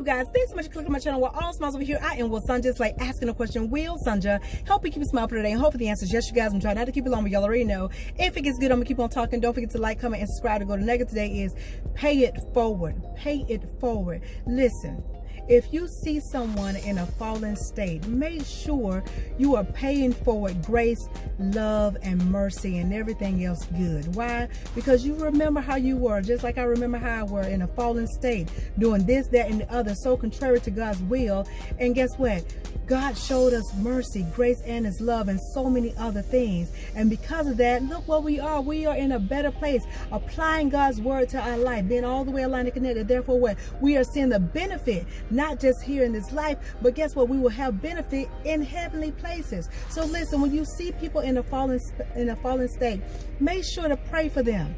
you guys, thanks so much for clicking on my channel. We're all smiles over here. I am Will Sunja. It's like asking a question. Will Sunja help you keep a smile for today? And hopefully the answer is yes, you guys. I'm trying not to keep it long, but y'all already know. If it gets good, I'm gonna keep on talking. Don't forget to like, comment, and subscribe. To go to negative today is pay it forward. Pay it forward. Listen. If you see someone in a fallen state, make sure you are paying forward grace, love, and mercy and everything else good. Why? Because you remember how you were, just like I remember how I were in a fallen state, doing this, that, and the other, so contrary to God's will. And guess what? God showed us mercy, grace, and his love, and so many other things. And because of that, look what we are. We are in a better place, applying God's word to our life, being all the way aligned and connected. Therefore, what? We are seeing the benefit, not just here in this life, but guess what? We will have benefit in heavenly places. So listen, when you see people in a fallen state, make sure to pray for them.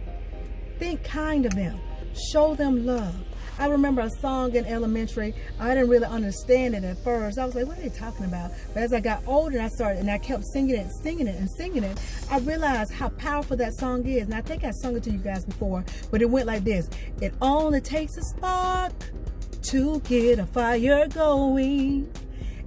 Think kind of them. Show them love. I remember a song in elementary. I didn't really understand it at first. I was like, what are they talking about? But as I got older, and I kept singing it, I realized how powerful that song is. And I think I sung it to you guys before, but it went like this. It only takes a spark to get a fire going,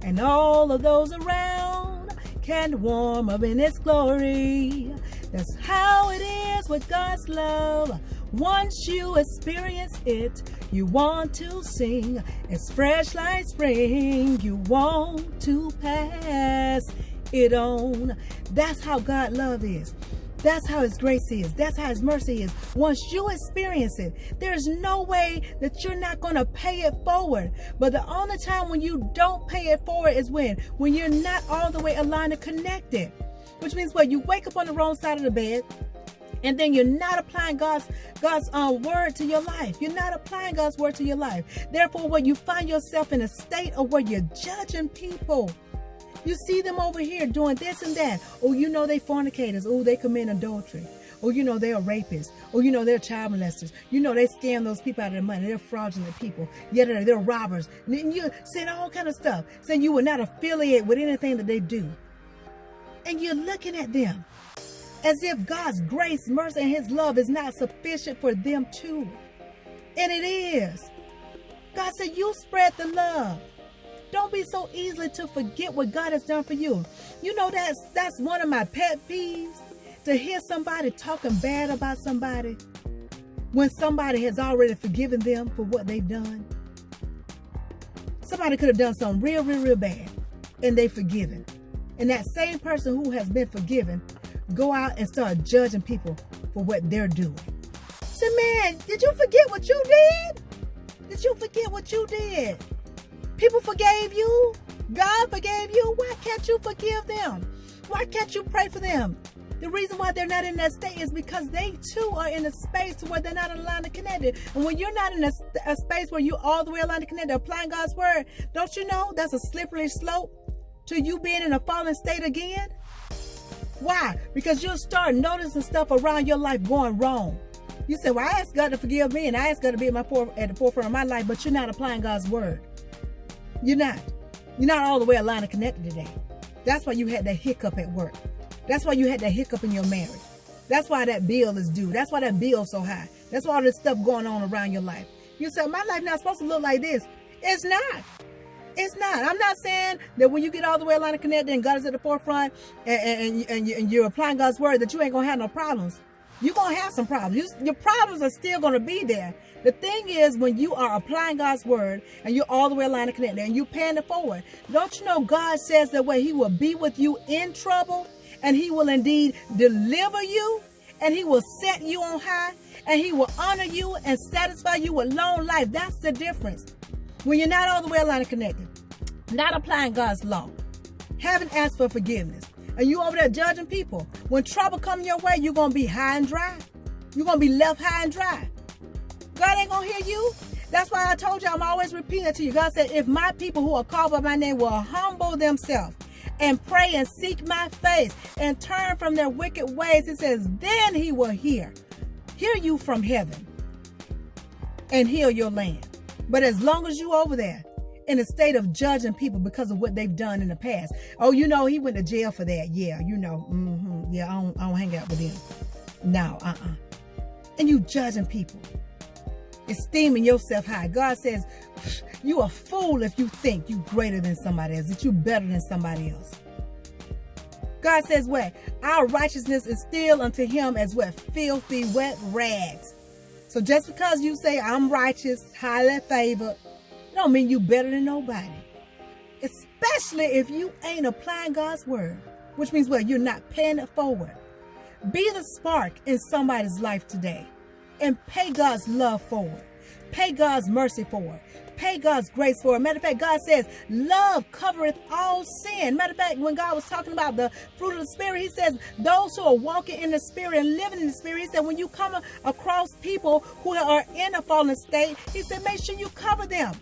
and all of those around can warm up in its glory. That's how it is with God's love. Once you experience it, you want to sing. It's fresh like spring. You want to pass it on. That's how God's love is. That's how his grace is. That's how his mercy is. Once you experience it, there's no way that you're not going to pay it forward. But the only time when you don't pay it forward is when you're not all the way aligned and connected. Which means what? You wake up on the wrong side of the bed, and then you're not applying God's word to your life. You're not applying God's word to your life. Therefore, when you find yourself in a state of where you're judging people, you see them over here doing this and that. Oh, you know they fornicators. Oh, they commit adultery. Oh, you know they're rapists. Oh, you know they're child molesters. You know they scam those people out of their money. They're fraudulent people. Yeah, they're robbers. And you saying all kind of stuff, saying you will not affiliate with anything that they do. And you're looking at them as if God's grace, mercy, and his love is not sufficient for them too. And it is. God said, you spread the love. Don't be so easily to forget what God has done for you. You know, that's one of my pet peeves, to hear somebody talking bad about somebody when somebody has already forgiven them for what they've done. Somebody could have done something real bad, and they've forgiven. And that same person who has been forgiven go out and start judging people for what they're doing. Say, man, did you forget what you did? Did you forget what you did? People forgave you. God forgave you. Why can't you forgive them? Why can't you pray for them? The reason why they're not in that state is because they too are in a space where they're not aligned and connected. And when you're not in a space where you're all the way aligned and connected, applying God's word, don't you know that's a slippery slope to you being in a fallen state again? Why? Because you'll start noticing stuff around your life going wrong. You say, well, I asked God to forgive me, and I asked God to be at the forefront of my life, but you're not applying God's word. You're not. You're not all the way aligned and connected today. That's why you had that hiccup at work. That's why you had that hiccup in your marriage. That's why that bill is due. That's why that bill's so high. That's why all this stuff going on around your life. You say, my life not supposed to look like this. It's not. It's not. I'm not saying that when you get all the way aligned and connected and God is at the forefront and you're applying God's word that you ain't going to have no problems. You're going to have some problems. Your problems are still going to be there. The thing is, when you are applying God's word and you're all the way aligned and connected and you're paying it forward, don't you know God says that way he will be with you in trouble, and he will indeed deliver you, and he will set you on high, and he will honor you and satisfy you with long life. That's the difference. When you're not all the way aligned and connected, not applying God's law, haven't asked for forgiveness, and you over there judging people, when trouble comes your way, you're going to be high and dry. You're going to be left high and dry. God ain't going to hear you. That's why I told you, I'm always repeating it to you. God said, if my people who are called by my name will humble themselves and pray and seek my face and turn from their wicked ways, it says, then he will hear you from heaven and heal your land. But as long as you over there in a state of judging people because of what they've done in the past. Oh, you know, he went to jail for that. Yeah, you know. Yeah, I don't hang out with him. No, And you judging people, esteeming yourself high. God says, You a fool if you think you greater than somebody else, that you better than somebody else. God says what? Our righteousness is still unto him as what? Filthy, wet rags. So just because you say I'm righteous, highly favored, don't mean you better than nobody. Especially if you ain't applying God's word, which means what? You're not paying it forward. Be the spark in somebody's life today and pay God's love forward. Pay God's mercy forward. Pay God's grace forward. Matter of fact, God says, love covereth all sin. Matter of fact, when God was talking about the fruit of the Spirit, he says, those who are walking in the Spirit and living in the Spirit, he said, when you come across people who are in a fallen state, he said, make sure you cover them.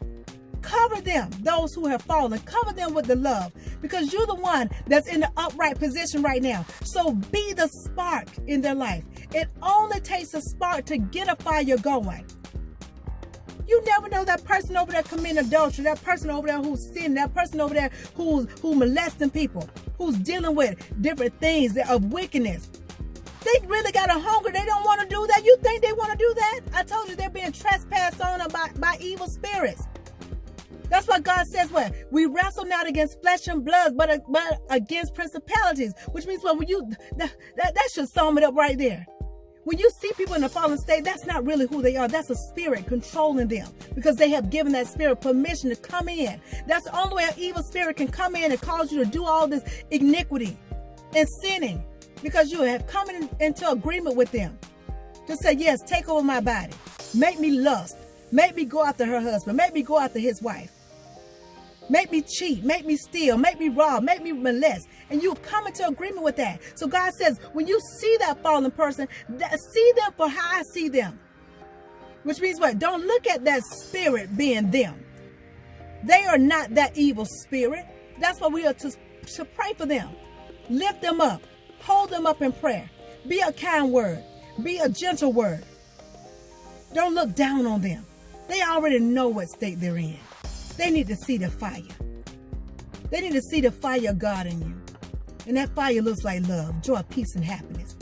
Cover them, those who have fallen. Cover them with the love, because you're the one that's in the upright position right now. So be the spark in their life. It only takes a spark to get a fire going. You never know that person over there committing adultery, that person over there who's sinning, that person over there who's molesting people, who's dealing with different things of wickedness. They really got a hunger. They don't want to do that. You think they want to do that? I told you they're being trespassed on by evil spirits. That's why God says what? We wrestle not against flesh and blood, but against principalities. Which means when that should sum it up right there. When you see people in a fallen state, that's not really who they are. That's a spirit controlling them, because they have given that spirit permission to come in. That's the only way an evil spirit can come in and cause you to do all this iniquity and sinning, because you have come into agreement with them. Just say, yes, take over my body. Make me lust. Make me go after her husband. Make me go after his wife. Make me cheat. Make me steal. Make me rob. Make me molest. And you come into agreement with that. So God says, when you see that fallen person, see them for how I see them. Which means what? Don't look at that spirit being them. They are not that evil spirit. That's why we are to pray for them. Lift them up. Hold them up in prayer. Be a kind word. Be a gentle word. Don't look down on them. They already know what state they're in. They need to see the fire. They need to see the fire of God in you. And that fire looks like love, joy, peace, and happiness.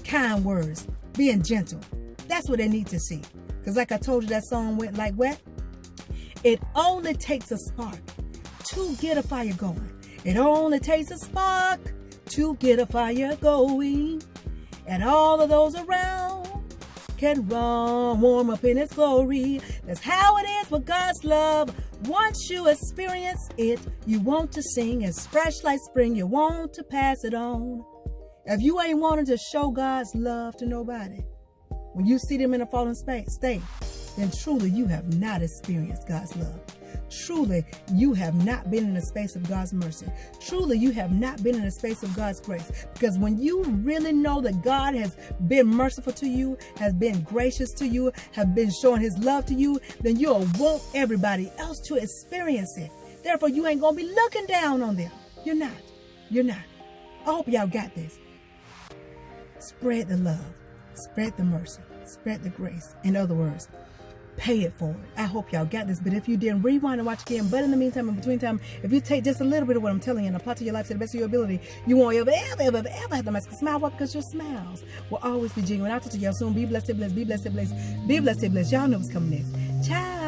Kind words, being gentle. That's what they need to see. Because like I told you, that song went like what? It only takes a spark to get a fire going. It only takes a spark to get a fire going. And all of those around can run warm up in its glory. That's how it is with God's love. Once you experience it, you want to sing. It's fresh like spring. You want to pass it on. If you ain't wanting to show God's love to nobody, when you see them in a fallen state, then truly you have not experienced God's love. Truly, you have not been in the space of God's mercy. Truly, you have not been in the space of God's grace. Because when you really know that God has been merciful to you, has been gracious to you, have been showing his love to you, then you'll want everybody else to experience it. Therefore, you ain't going to be looking down on them. You're not. You're not. I hope y'all got this. Spread the love. Spread the mercy. Spread the grace. In other words, pay it forward. I hope y'all got this. But if you didn't, rewind and watch again. But in the meantime, in between time, if you take just a little bit of what I'm telling you and apply to your life to the best of your ability, you won't ever have to mask a smile. Why? Because your smiles will always be genuine. I'll talk to y'all soon. Be blessed, blessed, be blessed, blessed, be blessed, blessed. Y'all know what's coming next. Ciao.